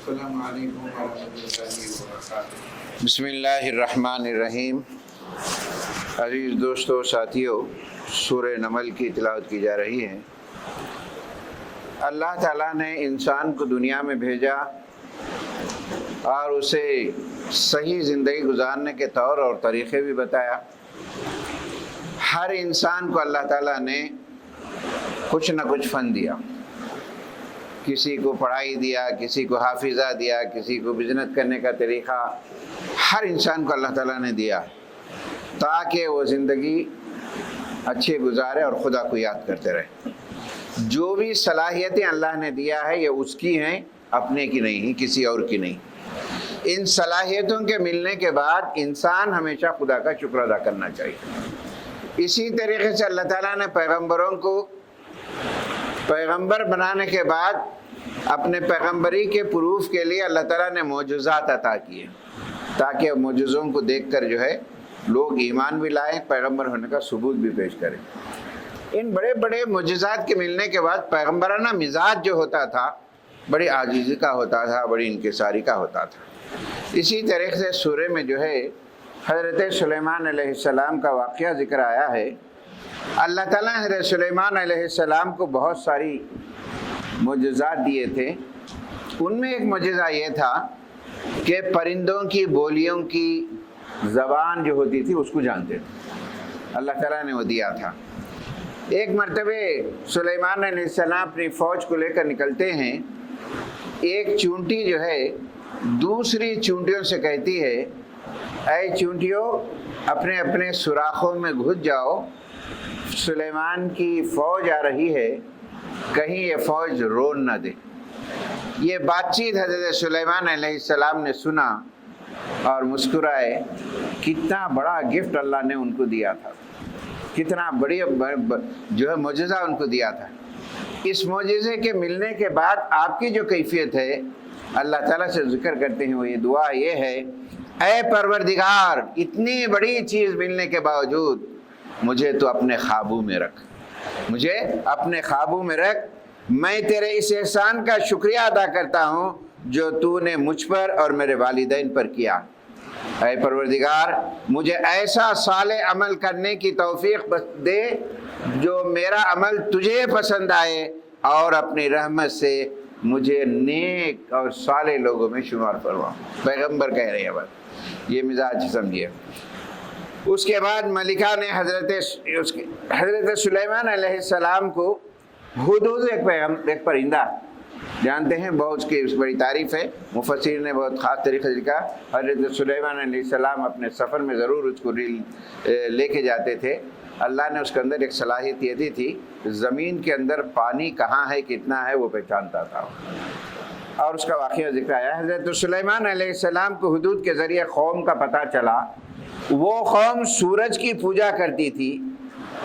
السلام علیکم ورحمۃ اللہ وبرکاتہ۔ بسم اللہ الرحمن الرحیم۔ عزیز دوستو ساتھیو، سورہ نمل کی تلاوت کی جا رہی ہے۔ اللہ تعالیٰ نے انسان کو دنیا میں بھیجا اور اسے صحیح زندگی گزارنے کے طور اور طریقے بھی بتایا۔ ہر انسان کو اللہ تعالیٰ نے کچھ نہ کچھ فن دیا، کسی کو پڑھائی دیا، کسی کو حافظہ دیا، کسی کو بزنس کرنے کا طریقہ، ہر انسان کو اللہ تعالیٰ نے دیا تاکہ وہ زندگی اچھے گزارے اور خدا کو یاد کرتے رہے۔ جو بھی صلاحیتیں اللہ نے دیا ہے یہ اس کی ہیں، اپنے کی نہیں، کسی اور کی نہیں۔ ان صلاحیتوں کے ملنے کے بعد انسان ہمیشہ خدا کا شکر ادا کرنا چاہیے۔ اسی طریقے سے اللہ تعالیٰ نے پیغمبروں کو پیغمبر بنانے کے بعد اپنے پیغمبری کے پروف کے لیے اللہ تعالیٰ نے معجزات عطا کیے تاکہ معجزوں کو دیکھ کر جو ہے لوگ ایمان بھی لائیں، پیغمبر ہونے کا ثبوت بھی پیش کریں۔ ان بڑے بڑے معجزات کے ملنے کے بعد پیغمبرانہ مزاج جو ہوتا تھا بڑی عاجزی کا ہوتا تھا، بڑی انکساری کا ہوتا تھا۔ اسی طریقے سے سورہ میں جو ہے حضرت سلیمان علیہ السلام کا واقعہ ذکر آیا ہے۔ اللہ تعالیٰ نے حضرت سلیمان علیہ السلام کو بہت ساری معجزات دیے تھے۔ ان میں ایک معجزہ یہ تھا کہ پرندوں کی بولیوں کی زبان جو ہوتی تھی اس کو جانتے تھے، اللہ تعالیٰ نے وہ دیا تھا۔ ایک مرتبہ سلیمان علیہ السلام اپنی فوج کو لے کر نکلتے ہیں۔ ایک چونٹی جو ہے دوسری چونٹیوں سے کہتی ہے، اے چونٹیوں اپنے اپنے سوراخوں میں گھس جاؤ، سلیمان کی فوج آ رہی ہے، کہیں یہ فوج رون نہ دے۔ یہ بات چیت حضرت سلیمان علیہ السلام نے سنا اور مسکرائے۔ کتنا بڑا گفٹ اللہ نے ان کو دیا تھا، کتنا بڑی جو ہے معجزہ ان کو دیا تھا۔ اس معجزے کے ملنے کے بعد آپ کی جو کیفیت ہے اللہ تعالیٰ سے ذکر کرتے ہیں، وہ یہ دعا یہ ہے، اے پروردگار اتنی بڑی چیز ملنے کے باوجود مجھے تو اپنے قابو میں رکھ، مجھے اپنے قابو میں رکھ۔ میں تیرے اس احسان کا شکریہ ادا کرتا ہوں جو تو نے مجھ پر اور میرے والدین پر کیا۔ اے پروردگار مجھے ایسا صالح عمل کرنے کی توفیق دے جو میرا عمل تجھے پسند آئے، اور اپنی رحمت سے مجھے نیک اور صالح لوگوں میں شمار فرما۔ پیغمبر کہہ رہے ہیں، بس یہ مزاج سمجھیے۔ اس کے بعد ملکہ نے حضرت سلیمان علیہ السلام کو ہدہد ایک پرندہ جانتے ہیں، بہت اس کی بڑی تعریف ہے، مفسرین نے بہت خاص طریقے سے لکھا۔ حضرت سلیمان علیہ السلام اپنے سفر میں ضرور اس کو لے کے جاتے تھے۔ اللہ نے اس کے اندر ایک صلاحیت یہ دی تھی، زمین کے اندر پانی کہاں ہے کتنا ہے وہ پہچانتا تھا، اور اس کا واقعہ ذکر آیا۔ حضرت سلیمان علیہ السلام کو ہدہد کے ذریعے قوم کا پتہ چلا۔ وہ قوم سورج کی پوجا کرتی تھی۔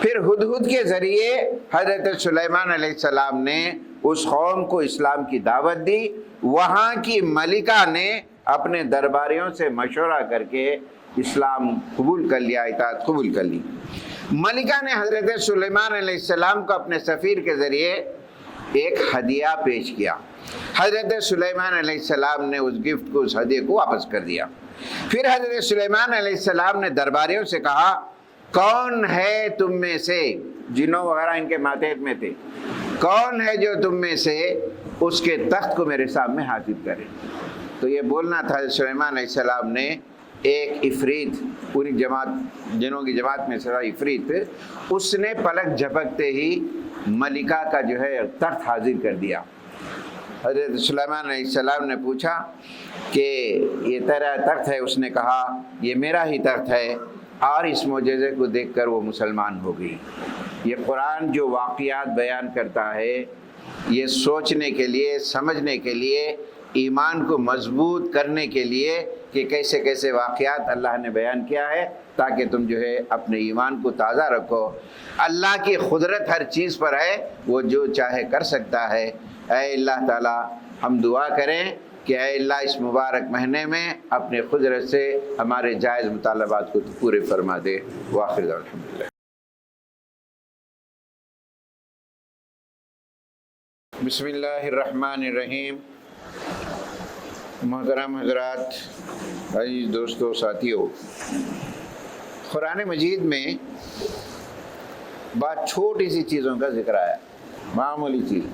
پھر ہدہد کے ذریعے حضرت سلیمان علیہ السلام نے اس قوم کو اسلام کی دعوت دی۔ وہاں کی ملکہ نے اپنے درباریوں سے مشورہ کر کے اسلام قبول کر لیا، اطاعت قبول کر لی۔ ملکہ نے حضرت سلیمان علیہ السلام کو اپنے سفیر کے ذریعے ایک ہدیہ پیش کیا۔ حضرت سلیمان علیہ السلام نے اس گفٹ کو، اس ہدیے کو واپس کر دیا۔ پھر حضرت سلیمان علیہ السلام نے درباریوں سے کہا، کون ہے تم میں سے، جنوں وغیرہ ان کے ماتحت میں تھے، کون ہے جو تم میں سے اس کے تخت کو میرے سامنے حاضر کرے؟ تو یہ بولنا تھا حضرت سلیمان علیہ السلام نے۔ ایک عفریت، پوری جماعت، جنوں کی جماعت میں سے عفریت، اس نے پلک جھپکتے ہی ملکہ کا جو ہے تخت حاضر کر دیا۔ حضرت سلیمان علیہ السلام نے پوچھا کہ یہ تیرا تخت ہے؟ اس نے کہا یہ میرا ہی تخت ہے، اور اس معجزے کو دیکھ کر وہ مسلمان ہو گئی۔ یہ قرآن جو واقعات بیان کرتا ہے یہ سوچنے کے لیے، سمجھنے کے لیے، ایمان کو مضبوط کرنے کے لیے کہ کیسے کیسے واقعات اللہ نے بیان کیا ہے، تاکہ تم جو ہے اپنے ایمان کو تازہ رکھو۔ اللہ کی قدرت ہر چیز پر ہے، وہ جو چاہے کر سکتا ہے۔ اے اللہ تعالی ہم دعا کریں کہ اے اللہ اس مبارک مہینے میں اپنے قدرت سے ہمارے جائز مطالبات کو پورے فرما دے۔ وآخر دعوانا الحمدللہ۔ بسم اللہ الرحمن الرحیم۔ محترم حضرات، عزیز دوستوں، ساتھیوں، قرآن مجید میں بات چھوٹی سی چیزوں کا ذکر آیا، معمولی چیز،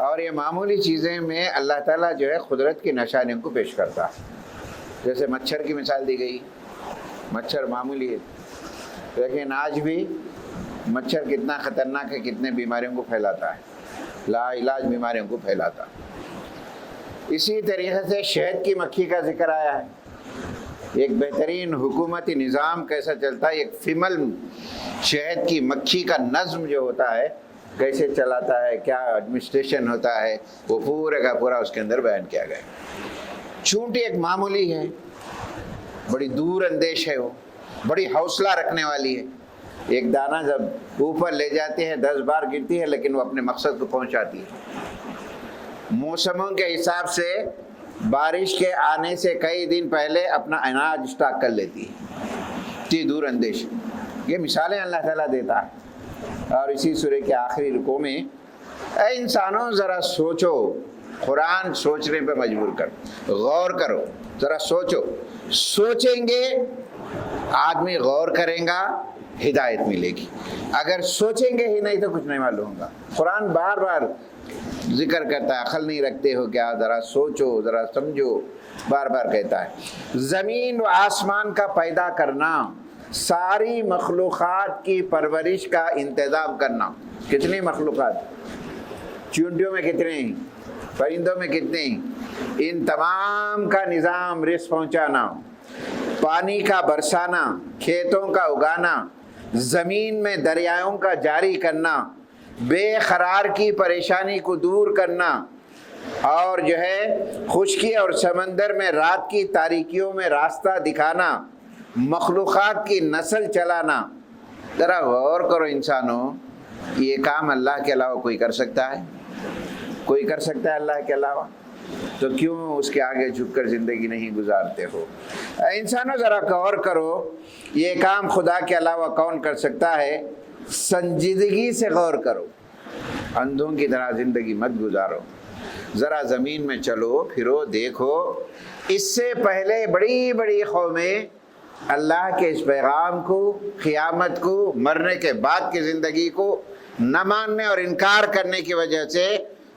اور یہ معمولی چیزیں میں اللہ تعالیٰ جو ہے قدرت کی نشانیوں کو پیش کرتا ہے۔ جیسے مچھر کی مثال دی گئی، مچھر معمولی ہے، لیکن آج بھی مچھر کتنا خطرناک ہے، کتنے بیماریوں کو پھیلاتا ہے، لا علاج بیماریوں کو پھیلاتا ہے۔ اسی طریقے سے شہد کی مکھی کا ذکر آیا ہے، ایک بہترین حکومتی نظام کیسا چلتا ہے، ایک فیمل شہد کی مکھی کا نظم جو ہوتا ہے کیسے چلاتا ہے، کیا ایڈمنسٹریشن ہوتا ہے، وہ پورے کا پورا اس کے اندر بیان کیا گیا۔ چونٹی ایک معمولی ہے، بڑی دور اندیش ہے، وہ بڑی حوصلہ رکھنے والی ہے، ایک دانہ جب اوپر لے جاتی ہے 10 بار گرتی ہے لیکن وہ اپنے مقصد کو پہنچاتی ہے۔ موسموں کے حساب سے بارش کے آنے سے کئی دن پہلے اپنا اناج اسٹاک کر لیتی ہے، اتنی دور اندیش۔ یہ مثالیں اللہ تعالیٰ دیتا ہے۔ اور اسی سورہ کے آخری رکوع میں اے انسانوں ذرا سوچو، قرآن سوچنے پہ مجبور کرو، غور کرو، ذرا سوچو، سوچیں گے آدمی، غور کریں گا ہدایت ملے گی، اگر سوچیں گے ہی نہیں تو کچھ نہیں معلوم ہوگا۔ قرآن بار بار ذکر کرتا ہے، عقل نہیں رکھتے ہو کیا، ذرا سوچو، ذرا سمجھو، بار بار کہتا ہے۔ زمین و آسمان کا پیدا کرنا، ساری مخلوقات کی پرورش کا انتظام کرنا، کتنی مخلوقات، چونٹیوں میں کتنے، پرندوں میں کتنے، ان تمام کا نظام، رزق پہنچانا، پانی کا برسانا، کھیتوں کا اگانا، زمین میں دریاؤں کا جاری کرنا، بے قرار کی پریشانی کو دور کرنا، اور جو ہے خشکی اور سمندر میں رات کی تاریکیوں میں راستہ دکھانا، مخلوقات کی نسل چلانا۔ ذرا غور کرو انسانوں، یہ کام اللہ کے علاوہ کوئی کر سکتا ہے؟ کوئی کر سکتا ہے اللہ کے علاوہ؟ تو کیوں اس کے آگے جھک کر زندگی نہیں گزارتے ہو؟ انسانوں ذرا غور کرو، یہ کام خدا کے علاوہ کون کر سکتا ہے؟ سنجیدگی سے غور کرو، اندھوں کی طرح زندگی مت گزارو، ذرا زمین میں چلو پھرو، دیکھو۔ اس سے پہلے بڑی بڑی قومیں اللہ کے اس پیغام کو، قیامت کو، مرنے کے بعد کی زندگی کو نہ ماننے اور انکار کرنے کی وجہ سے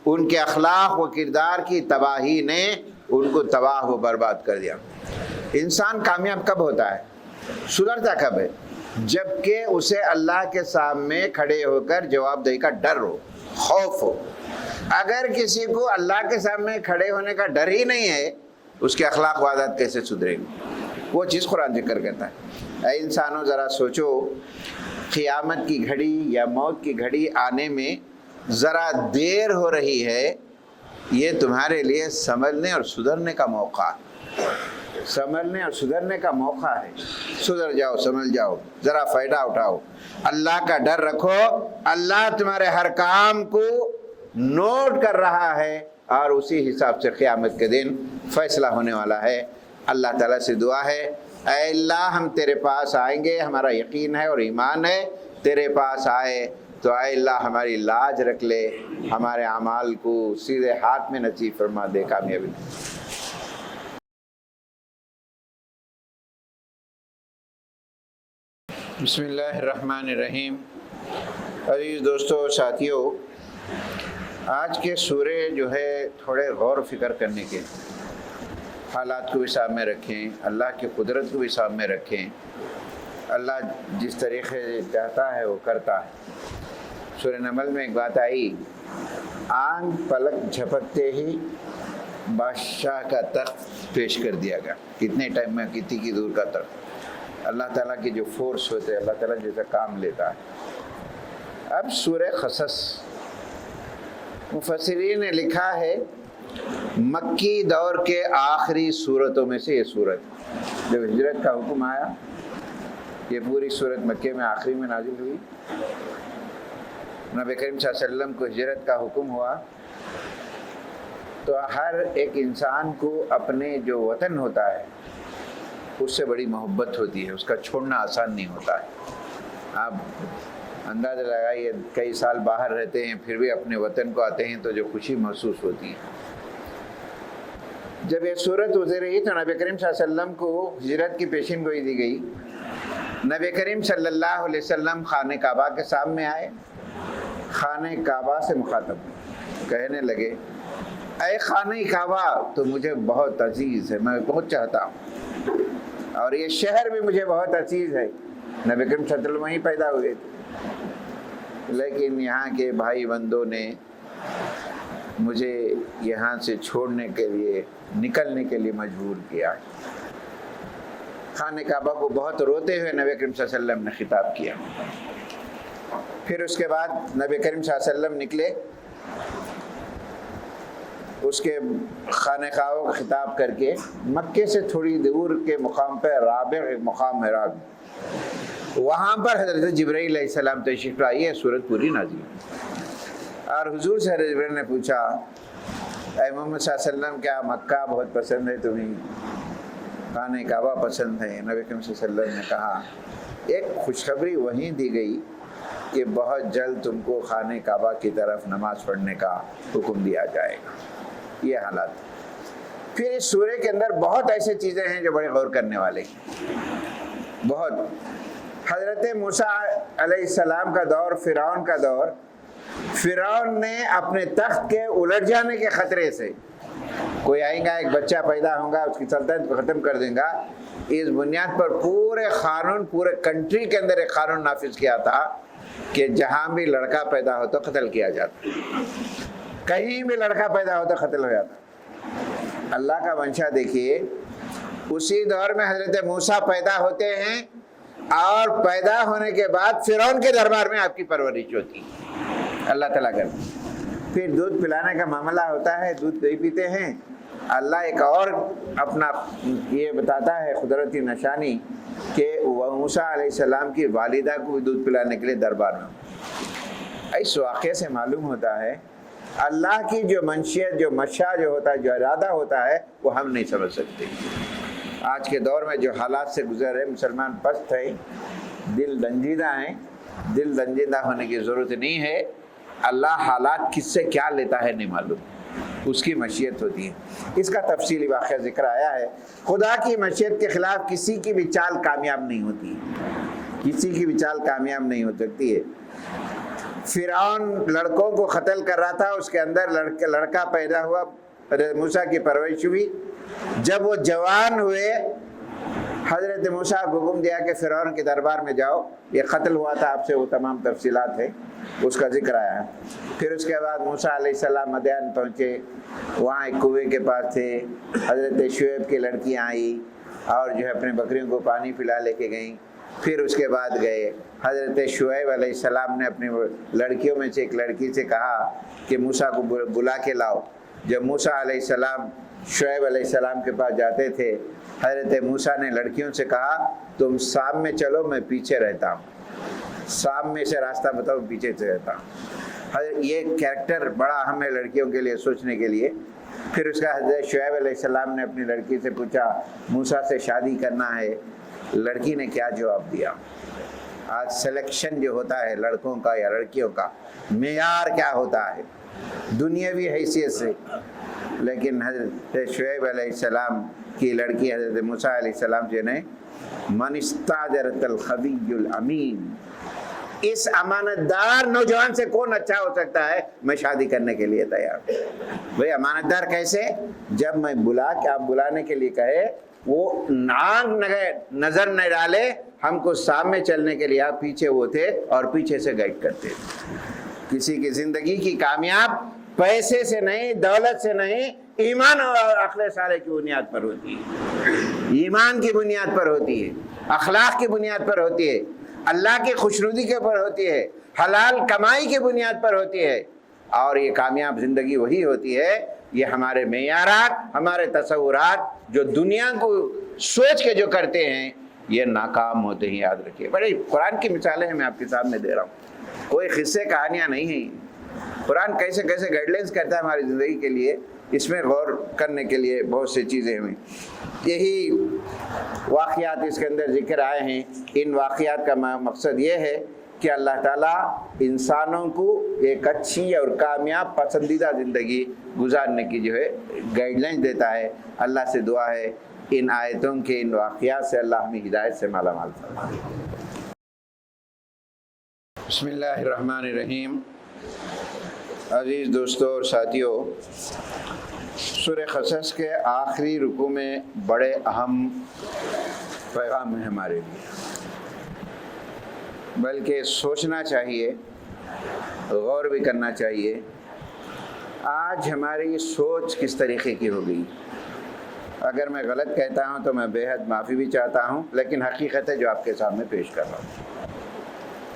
ان کے اخلاق و کردار کی تباہی نے ان کو تباہ و برباد کر دیا۔ انسان کامیاب کب ہوتا ہے، سدھرتا کب ہے؟ جبکہ اسے اللہ کے سامنے کھڑے ہو کر جواب دہی کا ڈر ہو، خوف ہو۔ اگر کسی کو اللہ کے سامنے کھڑے ہونے کا ڈر ہی نہیں ہے، اس کے اخلاق و عادات کیسے سدھریں گے؟ وہ چیز قرآن ذکر کرتا ہے۔ اے انسانوں ذرا سوچو، قیامت کی گھڑی یا موت کی گھڑی آنے میں ذرا دیر ہو رہی ہے، یہ تمہارے لیے سنبھلنے اور سدھرنے کا موقع ہے، سنبھلنے اور سدھرنے کا موقع ہے۔ سدھر جاؤ، سنبھل جاؤ، ذرا فائدہ اٹھاؤ، اللہ کا ڈر رکھو، اللہ تمہارے ہر کام کو نوٹ کر رہا ہے، اور اسی حساب سے قیامت کے دن فیصلہ ہونے والا ہے۔ اللہ تعالیٰ سے دعا ہے، اے اللہ ہم تیرے پاس آئیں گے، ہمارا یقین ہے اور ایمان ہے، تیرے پاس آئے تو اے اللہ ہماری لاج رکھ لے، ہمارے اعمال کو سیدھے ہاتھ میں نصیب فرما دے، کامیابی۔ بسم اللہ الرحمن الرحیم۔ عزیز دوستو، ساتھیوں، آج کے سورے جو ہے تھوڑے غور و فکر کرنے کے، حالات کو بھی سامنے رکھیں، اللہ کی قدرت کو بھی سامنے رکھیں۔ اللہ جس طریقے سے چاہتا ہے وہ کرتا ہے۔ سورہ نمل میں ایک بات آئی، آنکھ پلک جھپکتے ہی بادشاہ کا تخت پیش کر دیا گیا، کتنے ٹائم میں، کتنی کی دور کا تخت۔ اللہ تعالیٰ کی جو فورس ہوتے ہیں، اللہ تعالیٰ جیسا کام لیتا ہے۔ اب سورہ قصص، مفسرین نے لکھا ہے مکی دور کے آخری صورتوں میں سے یہ صورت، جب ہجرت کا حکم آیا، یہ پوری صورت مکے میں آخری میں نازل ہوئی۔ نبی کریم صلی اللہ علیہ وسلم کو ہجرت کا حکم ہوا تو ہر ایک انسان کو اپنے جو وطن ہوتا ہے اس سے بڑی محبت ہوتی ہے، اس کا چھوڑنا آسان نہیں ہوتا ہے۔ آپ اندازہ لگائیے، کئی سال باہر رہتے ہیں پھر بھی اپنے وطن کو آتے ہیں تو جو خوشی محسوس ہوتی ہے، جب یہ صورت اتری رہی تو نبی کریم صلی اللہ علیہ وسلم کو ہجرت کی پیشین گوئی دی گئی. نبی کریم صلی اللہ علیہ وسلم خانہ کعبہ کے سامنے آئے، خانہ کعبہ سے مخاطب کہنے لگے اے خانہ کعبہ تو مجھے بہت عزیز ہے، میں بہت چاہتا ہوں، اور یہ شہر بھی مجھے بہت عزیز ہے. نبی کریم صلی اللہ علیہ وسلم وہیں پیدا ہوئے تھے، لیکن یہاں کے بھائی بندوں نے مجھے یہاں سے چھوڑنے کے لیے، نکلنے کے لیے مجبور کیا. خانہ کعبہ کو بہت روتے ہوئے نبی کریم صلی اللہ علیہ وسلم نے خطاب کیا. پھر اس کے بعد نبی کریم صلی اللہ علیہ وسلم نکلے، اس کے خانہ کعبہ کو خطاب کر کے مکے سے تھوڑی دور کے مقام پہ رابع مقام ہے، وہاں پر حضرت جبرائیل علیہ السلام تشریف لائی ہے، سورت پوری نازل. اور حضور سے حضرت جبرائیل نے پوچھا اے محمد صلی اللہ علیہ وسلم کیا مکہ بہت پسند ہے تمہیں، خانہ کعبہ پسند ہے؟ نبی کریم صلی اللہ علیہ وسلم نے کہا ایک خوشخبری وہیں دی گئی کہ بہت جلد تم کو خانہ کعبہ کی طرف نماز پڑھنے کا حکم دیا جائے گا. یہ حالات. پھر اس سورے کے اندر بہت ایسے چیزیں ہیں جو بڑے غور کرنے والے ہیں. بہت. حضرت موسیٰ علیہ السلام کا دور، فرعون کا دور، فرعون نے اپنے تخت کے الٹ جانے کے خطرے سے، کوئی آئیں گا ایک بچہ پیدا ہوگا اس کی سلطنت کو ختم کر دیں گا، اس بنیاد پر پورے قانون، پورے کنٹری کے اندر ایک قانون نافذ کیا تھا کہ جہاں بھی لڑکا پیدا ہو تو قتل کیا جاتا، کہیں بھی لڑکا پیدا ہو تو قتل ہو جاتا. اللہ کا منشا دیکھیے، اسی دور میں حضرت موسیٰ پیدا ہوتے ہیں اور پیدا ہونے کے بعد فرعون کے دربار میں آپ کی پرورش ہوتی اللہ تعالیٰ کرتے. پھر دودھ پلانے کا معاملہ ہوتا ہے، دودھ نہیں پیتے ہیں. اللہ ایک اور اپنا یہ بتاتا ہے قدرتی نشانی کہ موسیٰ علیہ السلام کی والدہ کو بھی دودھ پلانے کے لیے دربار میں. اس واقعے سے معلوم ہوتا ہے اللہ کی جو منشیت، جو مشیٰ جو ہوتا ہے، جو ارادہ ہوتا ہے، وہ ہم نہیں سمجھ سکتے. آج کے دور میں جو حالات سے گزر رہے، مسلمان پست ہیں، دل رنجیدہ ہیں. دل رنجیدہ ہونے کی ضرورت نہیں ہے. اللہ حالات کس سے کیا لیتا ہے نہیں معلوم، اس کی مشیت ہوتی ہے. اس کا تفصیلی واقعہ ذکر آیا ہے. خدا کی مشیت کے خلاف کسی کی بھی چال کامیاب نہیں ہوتی، کسی کی بھی چال کامیاب نہیں ہو سکتی ہے. فرعون لڑکوں کو قتل کر رہا تھا، اس کے اندر لڑکا پیدا ہوا، حضرت موسیٰ کی پرورش ہوئی. جب وہ جوان ہوئے، حضرت موسیٰ کو حکم دیا کہ فرعون کے دربار میں جاؤ. یہ قتل ہوا تھا، آپ سے وہ تمام تفصیلات ہیں، اس کا ذکر آیا ہے. پھر اس کے بعد موسیٰ علیہ السلام مدین پہنچے، وہاں ایک کنویں کے پاس تھے. حضرت شعیب کی لڑکیاں آئی اور جو ہے اپنے بکریوں کو پانی پلا لے کے گئیں. پھر اس کے بعد گئے، حضرت شعیب علیہ السلام نے اپنی لڑکیوں میں سے ایک لڑکی سے کہا کہ موسیٰ کو بلا کے لاؤ. جب موسیٰ علیہ السلام شعیب علیہ السلام کے پاس جاتے تھے، حضرت موسیٰ نے لڑکیوں سے کہا تم شام میں چلو، میں پیچھے رہتا ہوں. شام میں سے راستہ بتاؤ، پیچھے سے رہتا ہوں. یہ کیریکٹر بڑا اہم ہے لڑکیوں کے لیے سوچنے کے لیے. پھر اس کا حضرت شعیب علیہ السلام نے اپنی لڑکی سے پوچھا موسیٰ سے شادی کرنا ہے. لڑکی نے کیا جواب دیا؟ آج سلیکشن جو ہوتا ہے لڑکوں کا یا لڑکیوں کا، معیار کیا ہوتا ہے دنیاوی حیثیت سے. لیکن حضرت شعیب علیہ السلام کی لڑکی حضرت موسیٰ علیہ السلام جو نے من استاجرت الخبی الامین، اس امانت دار نوجوان سے کون اچھا ہو سکتا ہے، میں شادی کرنے کے لیے تیار. بھئی امانت دار کیسے؟ جب میں آپ بلانے کے لیے کہے، وہ نظر نہ ڈالے، ہم کو سامنے چلنے کے لیے آپ پیچھے وہ تھے اور پیچھے سے گائیڈ کرتے. کسی کی زندگی کی کامیاب پیسے سے نہیں، دولت سے نہیں، ایمان اور عقل صالح کی بنیاد پر ہوتی ہے. ایمان کی بنیاد پر ہوتی ہے، اخلاق کی بنیاد پر ہوتی ہے، اللہ کی خوشنودی کے اوپر ہوتی ہے، حلال کمائی کی بنیاد پر ہوتی ہے. اور یہ کامیاب زندگی وہی ہوتی ہے. یہ ہمارے معیارات، ہمارے تصورات جو دنیا کو سوچ کے جو کرتے ہیں، یہ ناکام ہوتے ہیں. یاد رکھیے. بڑے قرآن کی مثالیں میں آپ کے سامنے دے رہا ہوں، کوئی قصے کہانیاں نہیں ہیں. قرآن کیسے کیسے گائیڈ لائنس کرتا ہے ہماری زندگی کے لیے، اس میں غور کرنے کے لیے بہت سی چیزیں ہیں. یہی واقعات اس کے اندر ذکر آئے ہیں. ان واقعات کا مقصد یہ ہے کہ اللہ تعالیٰ انسانوں کو ایک اچھی اور کامیاب پسندیدہ زندگی گزارنے کی جو ہے گائیڈ لائن دیتا ہے۔ اللہ سے دعا ہے ان آیتوں کے ان واقعات سے اللہ ہمیں ہدایت سے مالا مال فرمائے۔ بسم اللہ الرحمن الرحیم۔ عزیز دوستوں اور ساتھیوں، سورہ قصص کے آخری رکوع میں بڑے اہم پیغام ہے ہمارے لیے، بلکہ سوچنا چاہیے، غور بھی کرنا چاہیے۔ آج ہماری سوچ کس طریقے کی ہو گئی؟ اگر میں غلط کہتا ہوں تو میں بے حد معافی بھی چاہتا ہوں، لیکن حقیقت ہے جو آپ کے سامنے پیش کر رہا ہوں۔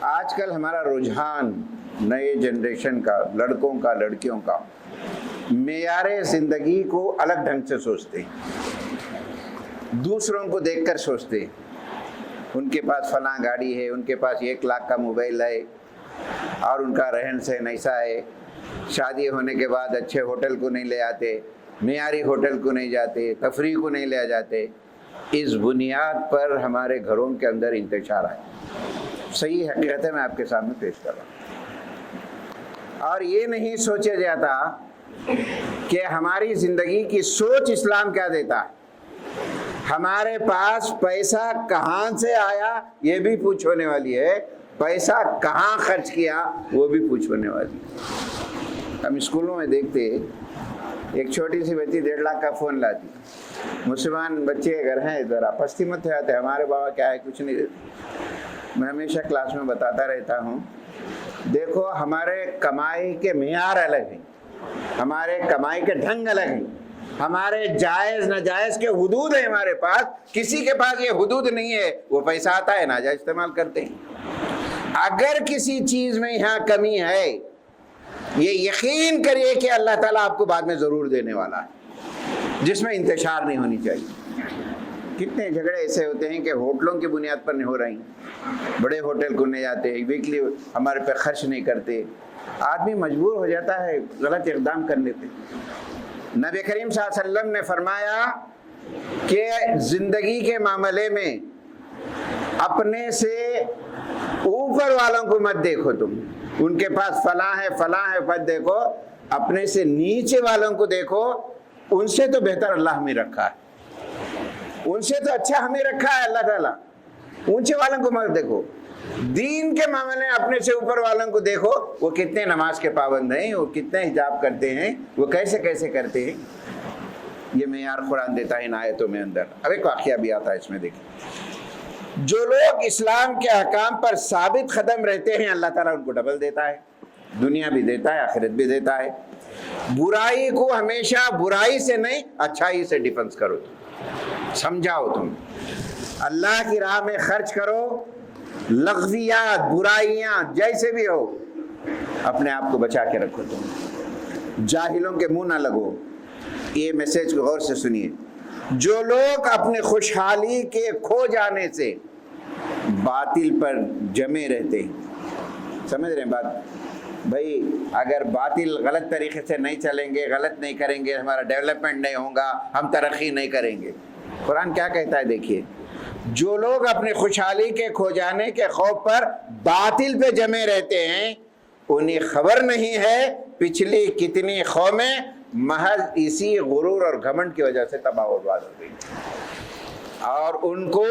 آج کل ہمارا رجحان نئے جنریشن کا، لڑکوں کا، لڑکیوں کا، معیار زندگی کو الگ ڈھنگ سے سوچتے ہیں، دوسروں کو دیکھ کر سوچتے ہیں۔ ان کے پاس فلاں گاڑی ہے، ان کے پاس 1 لاکھ کا موبائل ہے، اور ان کا رہن سہن ایسا ہے، شادی ہونے کے بعد اچھے ہوٹل کو نہیں لے آتے، معیاری ہوٹل کو نہیں جاتے، تفریح کو نہیں لے جاتے۔ اس بنیاد پر ہمارے گھروں کے اندر انتشار ہے۔ صحیح حقیقت ہے، میں آپ کے سامنے پیش کر رہا ہوں۔ اور یہ نہیں سوچا جاتا کہ ہماری زندگی کی سوچ اسلام کیا دیتا ہے۔ ہمارے پاس پیسہ کہاں سے آیا یہ بھی پوچھ ہونے والی ہے، پیسہ کہاں خرچ کیا وہ بھی پوچھ ہونے والی ہے۔ ہم اسکولوں میں دیکھتے ایک چھوٹی سی بچی 1.5 لاکھ کا فون لاتی۔ مسلمان بچے اگر ہیں ذرا پستی مت آتے، ہمارے بابا کیا ہے کچھ نہیں دیتے۔ میں ہمیشہ کلاس میں بتاتا رہتا ہوں، دیکھو ہمارے کمائی کے معیار الگ ہیں، ہمارے کمائی کے ڈھنگ الگ ہیں، ہمارے جائز ناجائز کے حدود ہیں ہمارے پاس۔ کسی کے پاس یہ حدود نہیں ہے، وہ پیسہ آتا ہے ناجائز استعمال کرتے ہیں۔ اگر کسی چیز میں یہاں کمی ہے، یہ یقین کریے کہ اللہ تعالیٰ آپ کو بعد میں ضرور دینے والا ہے، جس میں انتشار نہیں ہونی چاہیے۔ کتنے جھگڑے ایسے ہوتے ہیں کہ ہوٹلوں کی بنیاد پر نہیں ہو رہی، بڑے ہوٹل کو نہیں جاتے، ویکلی ہمارے پہ خرچ نہیں کرتے، آدمی مجبور ہو جاتا ہے غلط اقدام کرنے پہ۔ نبی کریم صلی اللہ علیہ وسلم نے فرمایا کہ زندگی کے معاملے میں اپنے سے اوپر والوں کو مت دیکھو، تم ان کے پاس فلاں ہے فلاں ہے مت دیکھو، اپنے سے نیچے والوں کو دیکھو، ان سے تو بہتر اللہ ہمیں رکھا ہے، ان سے تو اچھا ہمیں رکھا ہے اللہ تعالیٰ، اونچے والوں کو مت دیکھو۔ دین کے معاملے میں اپنے سے اوپر والوں کو دیکھو، وہ کتنے نماز کے پابند ہیں، وہ کتنے حجاب کرتے ہیں، وہ کیسے کیسے کرتے ہیں۔ یہ معیار قرآن دیتا ہے ان آیتوں میں اندر۔ اب ایک واقعہ بھی آتا ہے اس میں، دیکھیں، جو لوگ اسلام کے احکام پر ثابت قدم رہتے ہیں اللہ تعالیٰ ان کو ڈبل دیتا ہے، دنیا بھی دیتا ہے، آخرت بھی دیتا ہے۔ برائی کو ہمیشہ برائی سے نہیں اچھائی سے ڈیفنس کرو، سمجھاؤ، تم اللہ کی راہ میں خرچ کرو، لغزیات برائیاں جیسے بھی ہو اپنے آپ کو بچا کے رکھو، تم جاہلوں کے منہ نہ لگو۔ یہ میسج کو غور سے سنیے۔ جو لوگ اپنے خوشحالی کے کھو جانے سے باطل پر جمے رہتے ہیں، سمجھ رہے ہیں بات؟ بھائی اگر باطل غلط طریقے سے نہیں چلیں گے، غلط نہیں کریں گے، ہمارا ڈیولپمنٹ نہیں ہوگا، ہم ترقی نہیں کریں گے۔ قرآن کیا کہتا ہے دیکھیے، جو لوگ اپنی خوشحالی کے کھو جانے کے خوف پر باطل پہ جمے رہتے ہیں، انہیں خبر نہیں ہے پچھلی کتنی قومیں محض اسی غرور اور گھمنڈ کی وجہ سے تباہ و برباد ہو گئی، اور ان کو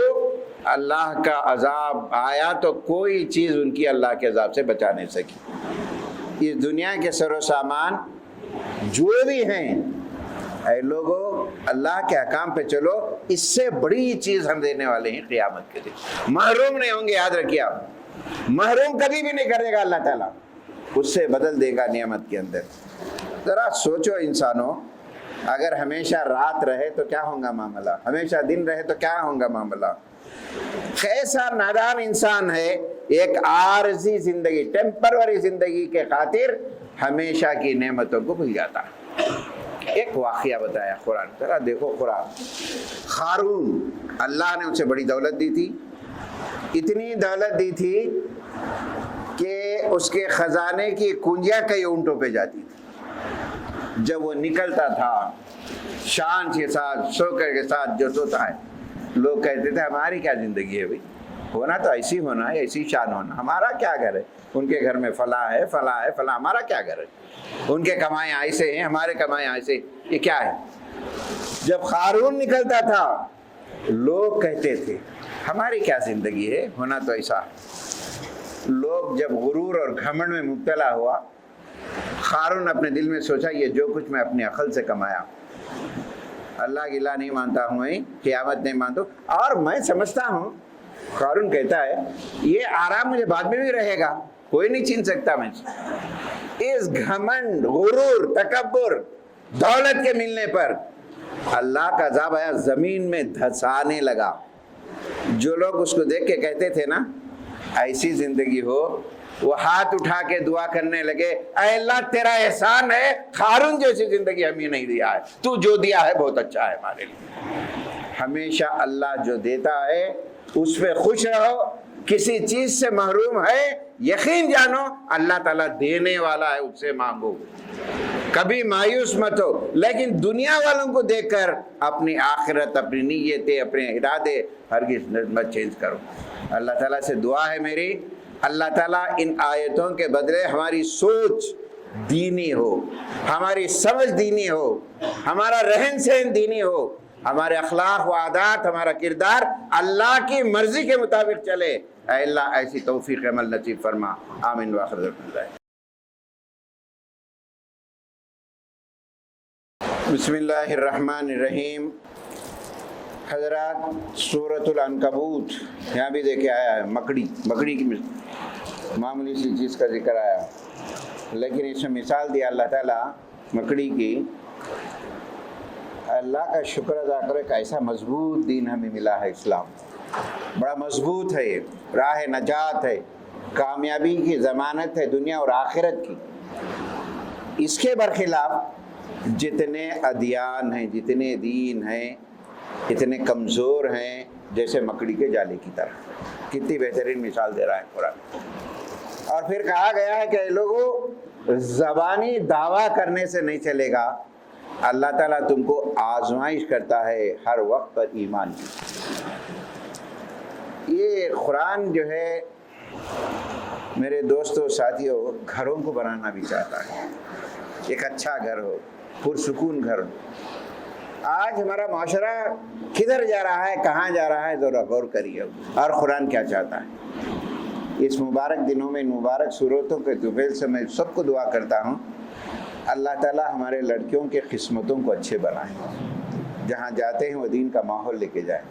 اللہ کا عذاب آیا تو کوئی چیز ان کی اللہ کے عذاب سے بچا نہیں سکی۔ اس دنیا کے سر و سامان جو بھی ہیں، اے لوگو اللہ کے احکام پہ چلو، اس سے بڑی چیز ہم دینے والے ہیں قیامت کے دن۔ محروم نہیں ہوں گے، یاد رکھیے آپ، محروم کبھی بھی نہیں کرے گا اللہ تعالیٰ، اس سے بدل دے گا نعمت کے اندر۔ ذرا سوچو انسانوں، اگر ہمیشہ رات رہے تو کیا ہوگا معاملہ، ہمیشہ دن رہے تو کیا ہوگا معاملہ۔ کیسا نادان انسان ہے، ایک عارضی زندگی، ٹیمپروری زندگی کے خاطر ہمیشہ کی نعمتوں کو بھول جاتا ہے۔ ایک واقعہ بتایا قرآن، ذرا دیکھو قرآن۔ قارون، اللہ نے اسے بڑی دولت دی تھی، اتنی دولت دی تھی کہ اس کے خزانے کی کنجیاں کئی اونٹوں پہ جاتی تھی۔ جب وہ نکلتا تھا شان کے ساتھ، شوکر کے ساتھ جو سوتا ہے، لوگ کہتے تھے ہماری کیا زندگی ہے بھائی، ہونا تو ایسی ہونا ہے، ایسی شان ہونا. ہمارا کیا گھر ہے؟ ان کے گھر میں فلاں ہے، فلاں ہے، فلاں. ہمارا کیا گھر ہے؟ ان کے کمائیں ایسے ہیں، ہمارے کمائیں ایسے. یہ کیا ہے؟ جب قارون نکلتا تھا لوگ کہتے تھے ہماری کیا زندگی ہے، ہونا تو ایسا. لوگ جب غرور اور گھمنڈ میں مبتلا ہوا، قارون اپنے دل میں سوچا یہ جو کچھ میں اپنی عقل سے کمایا، اللہ کی لا نہیں مانتا ہوں، قیامت نہیں مانتا ہوں. اور میں سمجھتا ہوں، قارون کہتا ہے یہ آرام مجھے بعد میں بھی رہے گا، کوئی نہیں چھین سکتا مجھے. اس گھمنڈ، غرور، تکبر، دولت کے ملنے پر اللہ کا عذاب آیا، زمین میں دھسانے لگا. جو لوگ اس کو دیکھ کے کہتے تھے نا ایسی زندگی ہو، وہ ہاتھ اٹھا کے دعا کرنے لگے، اے اللہ تیرا احسان ہے، قارون جیسی زندگی ہمیں نہیں دیا ہے، تو جو دیا ہے بہت اچھا ہے ہمارے لیے. ہمیشہ اللہ جو دیتا ہے اس پہ خوش رہو. کسی چیز سے محروم ہے یقین جانو اللہ تعالیٰ دینے والا ہے، اس سے مانگو، کبھی مایوس مت ہو. لیکن دنیا والوں کو دیکھ کر اپنی آخرت، اپنی نیتیں، اپنے ارادے ہرگز مت چینج کرو. اللہ تعالیٰ سے دعا ہے میری، اللہ تعالیٰ ان آیتوں کے بدلے ہماری سوچ دینی ہو، ہماری سمجھ دینی ہو، ہمارا رہن سہن دینی ہو، ہمارے اخلاق و عادات، ہمارا کردار اللہ کی مرضی کے مطابق چلے. اے اللہ ایسی توفیق عمل نصیب فرما. آمین وآخر دعوانا. بسم اللہ الرحمن الرحیم. حضرات سورۃ العنکبوت یہاں بھی دیکھے آیا ہے، مکڑی کی معمولی سی چیز کا ذکر آیا، لیکن اس میں مثال دیا اللہ تعالیٰ مکڑی کی. اللہ کا شکر ادا کرے کہ ایسا مضبوط دین ہمیں ملا ہے. اسلام بڑا مضبوط ہے، راہ نجات ہے، کامیابی کی ضمانت ہے دنیا اور آخرت کی. اس کے برخلاف جتنے ادیان ہیں، جتنے دین ہیں، اتنے کمزور ہیں جیسے مکڑی کے جالے کی طرح. کتنی بہترین مثال دے رہا ہے قرآن. اور پھر کہا گیا ہے کہ لوگوں زبانی دعویٰ کرنے سے نہیں چلے گا، اللہ تعالیٰ تم کو آزمائش کرتا ہے ہر وقت پر ایمان کی. یہ قرآن جو ہے میرے دوستوں ساتھیوں گھروں کو بنانا بھی چاہتا ہے. ایک اچھا گھر ہو، پرسکون گھر ہو. آج ہمارا معاشرہ کدھر جا رہا ہے، کہاں جا رہا ہے، ذرا غور کریے. اور قرآن کیا چاہتا ہے اس مبارک دنوں میں، ان مبارک صورتوں کے طفیل سے میں سب کو دعا کرتا ہوں اللہ تعالیٰ ہمارے لڑکیوں کے قسمتوں کو اچھے بنائیں، جہاں جاتے ہیں وہ دین کا ماحول لے کے جائیں.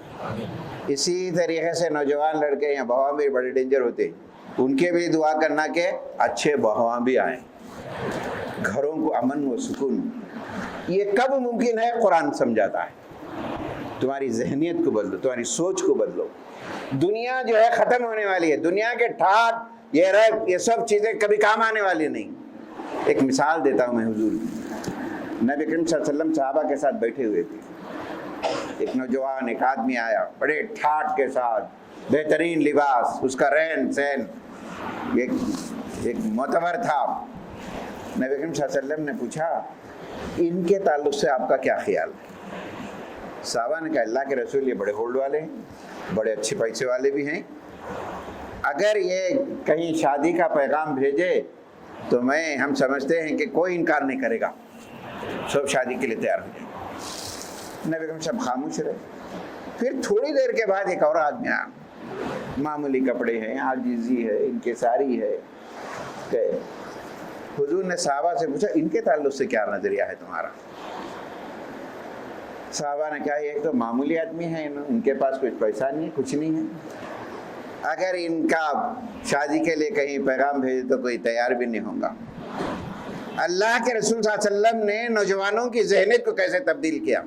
اسی طریقے سے نوجوان لڑکے یا بہواں بھی بڑے ڈینجر ہوتے ہیں، ان کے بھی دعا کرنا کہ اچھے بہواں بھی آئیں، گھروں کو امن و سکون. یہ کب ممکن ہے؟ قرآن سمجھاتا ہے. تمہاری ذہنیت کو بدلو، تمہاری سوچ کو بدلو. دنیا جو ہے ختم ہونے والی ہے. دنیا کے ٹھاٹ، یہ ریپ، یہ سب چیزیں کبھی کام آنے والی نہیں. ایک مثال دیتا ہوں میں حضور کی. نبی کریم صلی اللہ علیہ وسلم صحابہ کے ساتھ بیٹھے ہوئے تھے. ایک نوجوان، ایک آدمی آیا بڑے ٹھاٹ کے ساتھ، بہترین لباس، اس کا رہن سہن ایک معتبر تھا. نبی کریم صلی اللہ علیہ وسلم نے پوچھا ان کے تعلق سے آپ کا کیا خیال ہے؟ صحابہ نے کہا اللہ کے رسول یہ بڑے ہولڈ والے ہیں، بڑے اچھے پیسے والے بھی ہیں، اگر یہ کہیں شادی کا پیغام بھیجے تو ہم سمجھتے ہیں کہ کوئی انکار نہیں کرے گا، سب شادی کے لیے تیار ہو جائیں. نبی کریم سب خاموش رہے. پھر تھوڑی دیر کے بعد ایک اور آدمی آیا، معمولی کپڑے ہیں، عاجزی ہے، انکساری ہے. کہ حضور نے صحابہ سے پوچھا ان کے تعلق سے کیا نظریہ ہے تمہارا؟ صحابہ نے کہا ایک تو معمولی آدمی ہے، ان کے پاس کچھ پیسہ نہیں ہے، کچھ نہیں ہے، اگر ان کا شادی کے لیے کہیں پیغام بھیجے تو کوئی تیار بھی نہیں ہوگا. اللہ کے رسول صلی اللہ علیہ وسلم نے نوجوانوں کی ذہنیت کو کیسے تبدیل کیا،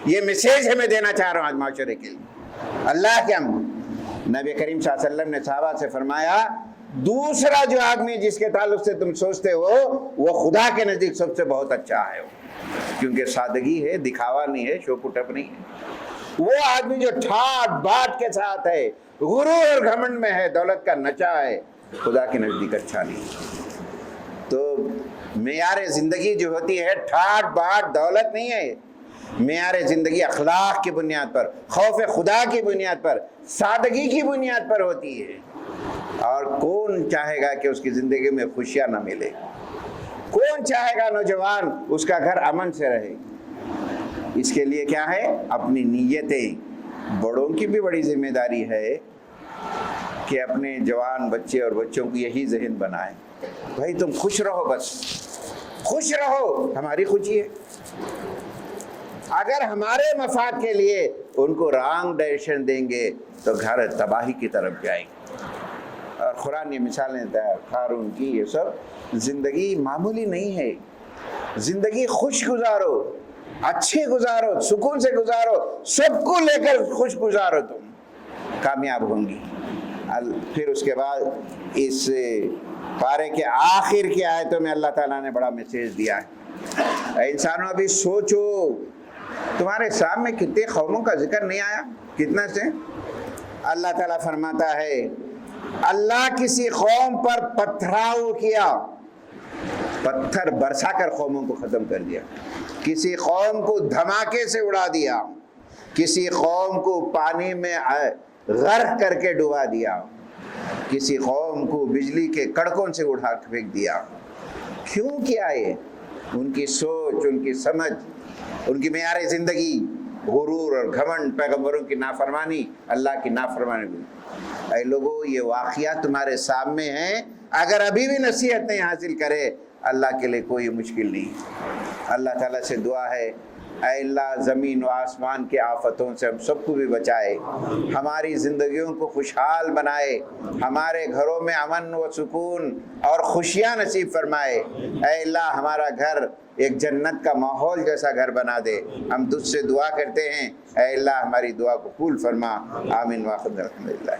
یہ میسیج ہمیں دینا چاہ رہا ہوں آج معاشرے کے لیے. اللہ کے نبی کریم صلی اللہ علیہ وسلم نے صحابہ سے فرمایا دوسرا جو آدمی جس کے تعلق سے تم سوچتے ہو وہ خدا کے نزدیک سب سے بہت اچھا ہے، کیونکہ سادگی ہے، دکھاوا نہیں ہے، شو پٹپ نہیں ہے. وہ آدمی جو ٹھاٹ بات کے ساتھ ہے، غرور اور گھمنڈ میں ہے، دولت کا نچا ہے، خدا کے نزدیک اچھا نہیں. تو معیار زندگی جو ہوتی ہے ٹھاٹ بات دولت نہیں ہے، معیار زندگی اخلاق کی بنیاد پر، خوف خدا کی بنیاد پر، سادگی کی بنیاد پر ہوتی ہے۔ اور کون چاہے گا کہ اس کی زندگی میں خوشیاں نہ ملے؟ کون چاہے گا نوجوان اس کا گھر امن سے رہے؟ اس کے لیے کیا ہے؟ اپنی نیتیں۔ بڑوں کی بھی بڑی ذمہ داری ہے کہ اپنے جوان بچے اور بچوں کو یہی ذہن بنائیں، بھائی تم خوش رہو، بس خوش رہو، ہماری خوشی ہے۔ اگر ہمارے مفاد کے لیے ان کو رانگ ڈائریکشن دیں گے تو گھر تباہی کی طرف جائیں گے۔ اور قرآن یہ مثالیں دیتا ہے قارون کی، یہ سب زندگی معمولی نہیں ہے۔ زندگی خوش گزارو، اچھے گزارو، سکون سے گزارو، سب کو لے کر خوش گزارو، تم کامیاب ہوں گی۔ پھر اس کے بعد اس پارے کے آخر کی آیتوں میں اللہ تعالیٰ نے بڑا میسیج دیا ہے، اے انسانوں ابھی سوچو، تمہارے سامنے کتنے قوموں کا ذکر نہیں آیا؟ کتنا سے؟ اللہ تعالیٰ فرماتا ہے اللہ کسی قوم پر پتھراؤ کیا، پتھر برسا کر قوموں کو ختم کر دیا، کسی قوم کو دھماکے سے اڑا دیا، کسی قوم کو پانی میں غرق کر کے ڈبا دیا، کسی قوم کو بجلی کے کڑکوں سے اٹھا پھینک دیا۔ کیوں کیا یہ؟ ان کی سوچ، ان کی سمجھ، ان کی معیار زندگی، غرور اور گھمنڈ، پیغمبروں کی نافرمانی، اللہ کی نافرمانی۔ اے لوگو، یہ واقعات تمہارے سامنے ہیں، اگر ابھی بھی نصیحت نہیں حاصل کرے اللہ کے لیے کوئی مشکل نہیں۔ اللہ تعالیٰ سے دعا ہے اے اللہ زمین و آسمان کے آفتوں سے ہم سب کو بھی بچائے، ہماری زندگیوں کو خوشحال بنائے، ہمارے گھروں میں امن و سکون اور خوشیاں نصیب فرمائے۔ اے اللہ ہمارا گھر ایک جنت کا ماحول جیسا گھر بنا دے، ہم تجھ سے دعا کرتے ہیں، اے اللہ ہماری دعا قبول فرما، آمین واخر الحمدللہ۔